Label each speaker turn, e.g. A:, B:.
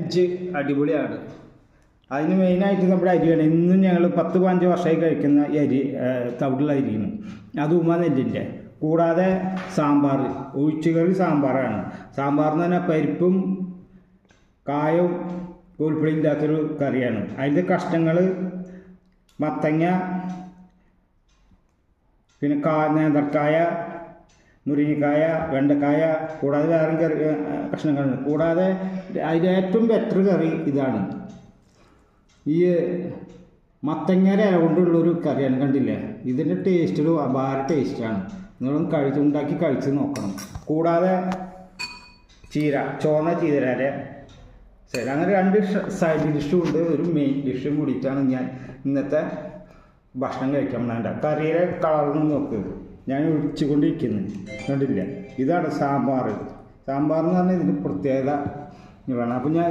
A: Veg അടിപൊളിയാണ്. അതിന് മെയിനായിട്ട് നമ്മുടെ അരിയാണ്. ഇന്നും ഞങ്ങൾ 10-15 വർഷമായി കഴിക്കുന്ന ഈ അരി തവിടുള്ള അരിയാണ്. അത് ഉമ നെല്ലിൻ്റെ. കൂടാതെ സാമ്പാർ, ഒഴിച്ചുകറി സാമ്പാറാണ്. സാമ്പാറെന്ന് പറഞ്ഞാൽ പരിപ്പും കായവും കോൽപ്പൊടി ഇല്ലാത്തൊരു കറിയാണ്. അതിൻ്റെ കഷ്ണങ്ങൾ മത്തങ്ങ, പിന്നെ നേന്ത്രക്കായ, മുരിങ്ങക്കായ, വെണ്ടക്കായ, കൂടാതെ വേറെ കറി കഷ്ണങ്ങളുണ്ട്. കൂടാതെ അതിൻ്റെ ഏറ്റവും ബെറ്റർ കറി ഇതാണ്. ഈ മത്തങ്ങയുടെ ഇല കൊണ്ടുള്ളൊരു കറിയാണ്. കണ്ടില്ലേ? ഇതിൻ്റെ ടേസ്റ്റ് ഒരു അപാര ടേസ്റ്റാണ്. നിങ്ങളൊന്ന് ഉണ്ടാക്കി കഴിച്ച് നോക്കണം. കൂടാതെ ചീര, ചുവന്ന ചീരയുടെ ശരി, അങ്ങനെ 2 സൈഡ് ഡിഷും ഉണ്ട്. ഒരു മെയിൻ ഡിഷും കൂടിയിട്ടാണ് ഞാൻ ഇന്നത്തെ ഭക്ഷണം കഴിക്കാൻ വേണ്ട. കറിയുടെ കളറൊന്നും നോക്ക്, ഞാൻ ഒഴിച്ചുകൊണ്ടിരിക്കുന്നു. കണ്ടില്ല? ഇതാണ് സാമ്പാർ. സാമ്പാർ എന്ന് പറഞ്ഞാൽ ഇതിൻ്റെ പ്രത്യേകത വേണം. അപ്പം ഞാൻ